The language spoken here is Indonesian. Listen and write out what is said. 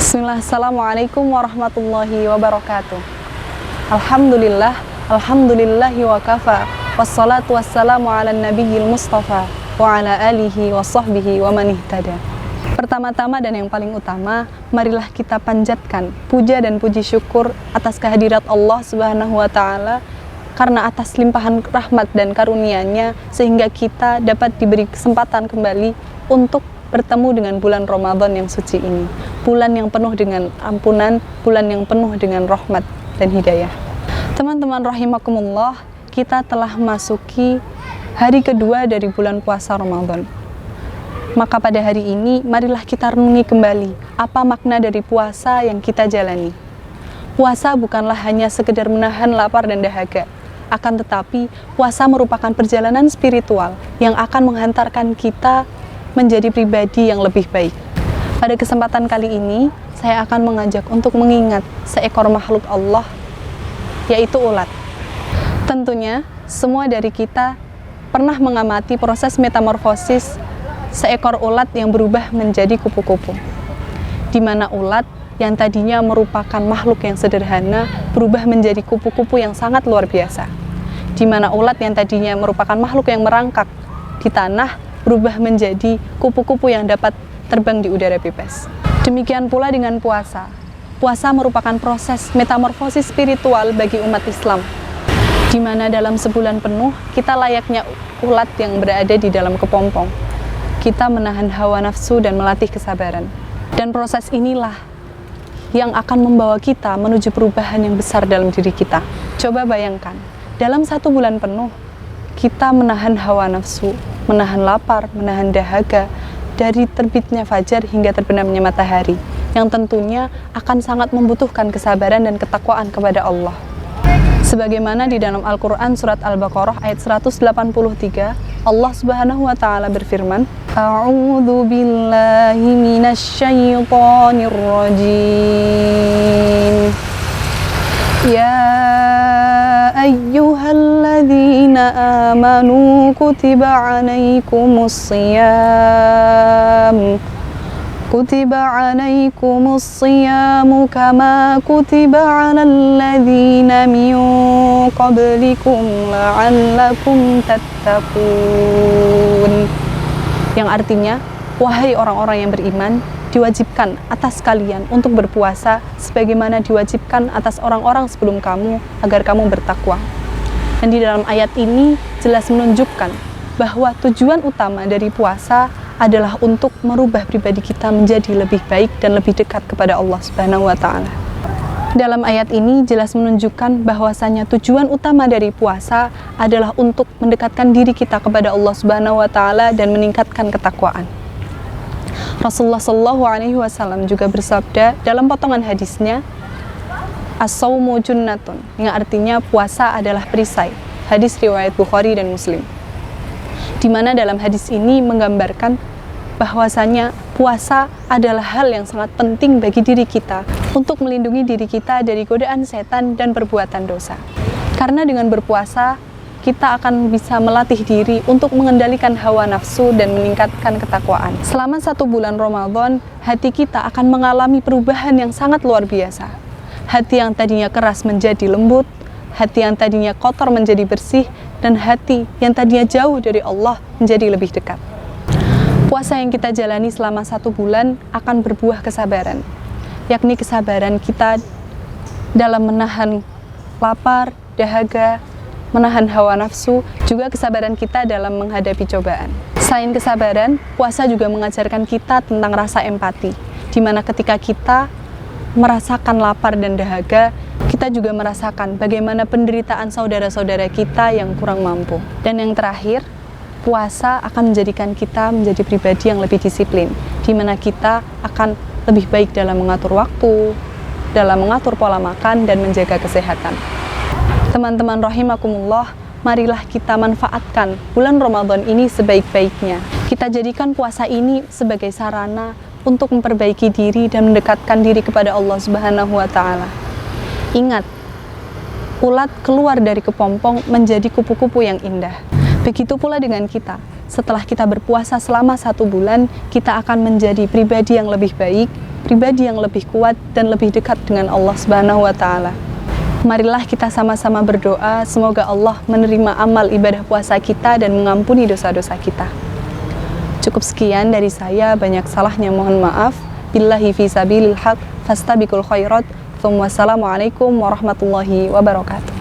Bismillah, Assalamualaikum warahmatullahi wabarakatuh. Alhamdulillahi wa kafa, wassalatu wassalamu ala nabiyil mustafa wa ala alihi wa sahbihi wa man ihtada. Pertama-tama dan yang paling utama, marilah kita panjatkan puja dan puji syukur atas kehadirat Allah Subhanahu wa ta'ala, karena atas limpahan rahmat dan karunia-Nya sehingga kita dapat diberi kesempatan kembali untuk bertemu dengan bulan Ramadan yang suci ini. Bulan yang penuh dengan ampunan, bulan yang penuh dengan rahmat dan hidayah. Teman-teman rahimakumullah, kita telah masuki hari kedua dari bulan puasa Ramadan. Maka pada hari ini, marilah kita renungi kembali apa makna dari puasa yang kita jalani. Puasa bukanlah hanya sekedar menahan lapar dan dahaga, akan tetapi puasa merupakan perjalanan spiritual yang akan menghantarkan kita menjadi pribadi yang lebih baik. Pada kesempatan kali ini, saya akan mengajak untuk mengingat seekor makhluk Allah, yaitu ulat. Tentunya, semua dari kita pernah mengamati proses metamorfosis seekor ulat yang berubah menjadi kupu-kupu. Di mana ulat yang tadinya merupakan makhluk yang sederhana berubah menjadi kupu-kupu yang sangat luar biasa. Di mana ulat yang tadinya merupakan makhluk yang merangkak di tanah berubah menjadi kupu-kupu yang dapat terbang di udara bebas. Demikian pula dengan puasa. Puasa merupakan proses metamorfosis spiritual bagi umat Islam, di mana dalam sebulan penuh kita layaknya ulat yang berada di dalam kepompong. Kita menahan hawa nafsu dan melatih kesabaran. Dan proses inilah yang akan membawa kita menuju perubahan yang besar dalam diri kita. Coba bayangkan, dalam 1 bulan penuh, kita menahan hawa nafsu, menahan lapar, menahan dahaga, dari terbitnya fajar hingga terbenamnya matahari, yang tentunya akan sangat membutuhkan kesabaran dan ketakwaan kepada Allah. Sebagaimana di dalam Al-Quran surat Al-Baqarah ayat 183, Allah Subhanahu wa ta'ala berfirman, A'udzu billahi minasyaitonir rajim. Ya ayyuhalladzina amanu kutiba alaikumus siyamu kama kutiba alal ladzina min qablikum la'allakum tattaqun. Yang artinya, wahai orang-orang yang beriman, diwajibkan atas kalian untuk berpuasa sebagaimana diwajibkan atas orang-orang sebelum kamu agar kamu bertakwa. Dan di dalam ayat ini jelas menunjukkan bahwa tujuan utama dari puasa adalah untuk merubah pribadi kita menjadi lebih baik dan lebih dekat kepada Allah Subhanahu wa ta'ala. Dalam ayat ini jelas menunjukkan bahwasanya tujuan utama dari puasa adalah untuk mendekatkan diri kita kepada Allah Subhanahu wa ta'ala dan meningkatkan ketakwaan. Rasulullah Shallallahu Alaihi Wasallam juga bersabda dalam potongan hadisnya, as-saumu junnatun, yang artinya puasa adalah perisai. Hadis riwayat Bukhari dan Muslim. Di mana dalam hadis ini menggambarkan bahwasanya puasa adalah hal yang sangat penting bagi diri kita untuk melindungi diri kita dari godaan setan dan perbuatan dosa. Karena dengan berpuasa kita akan bisa melatih diri untuk mengendalikan hawa nafsu dan meningkatkan ketakwaan. Selama 1 bulan Ramadan, hati kita akan mengalami perubahan yang sangat luar biasa. Hati yang tadinya keras menjadi lembut, hati yang tadinya kotor menjadi bersih, dan hati yang tadinya jauh dari Allah menjadi lebih dekat. Puasa yang kita jalani selama 1 bulan akan berbuah kesabaran, yakni kesabaran kita dalam menahan lapar, dahaga, menahan hawa nafsu, juga kesabaran kita dalam menghadapi cobaan. Selain kesabaran, puasa juga mengajarkan kita tentang rasa empati, di mana ketika kita merasakan lapar dan dahaga, kita juga merasakan bagaimana penderitaan saudara-saudara kita yang kurang mampu. Dan yang terakhir, puasa akan menjadikan kita menjadi pribadi yang lebih disiplin, di mana kita akan lebih baik dalam mengatur waktu, dalam mengatur pola makan, dan menjaga kesehatan. Teman-teman rahimakumullah, marilah kita manfaatkan bulan Ramadan ini sebaik-baiknya. Kita jadikan puasa ini sebagai sarana untuk memperbaiki diri dan mendekatkan diri kepada Allah Subhanahu wa ta'ala. Ingat, ulat keluar dari kepompong menjadi kupu-kupu yang indah. Begitu pula dengan kita. Setelah kita berpuasa selama 1 bulan, kita akan menjadi pribadi yang lebih baik, pribadi yang lebih kuat dan lebih dekat dengan Allah Subhanahu wa Ta'ala. Marilah kita sama-sama berdoa semoga Allah menerima amal ibadah puasa kita dan mengampuni dosa-dosa kita. Cukup sekian dari saya, banyak salahnya mohon maaf. Billahi fi sabilil haq fastabiqul khairat. Wassalamualaikum warahmatullahi wabarakatuh.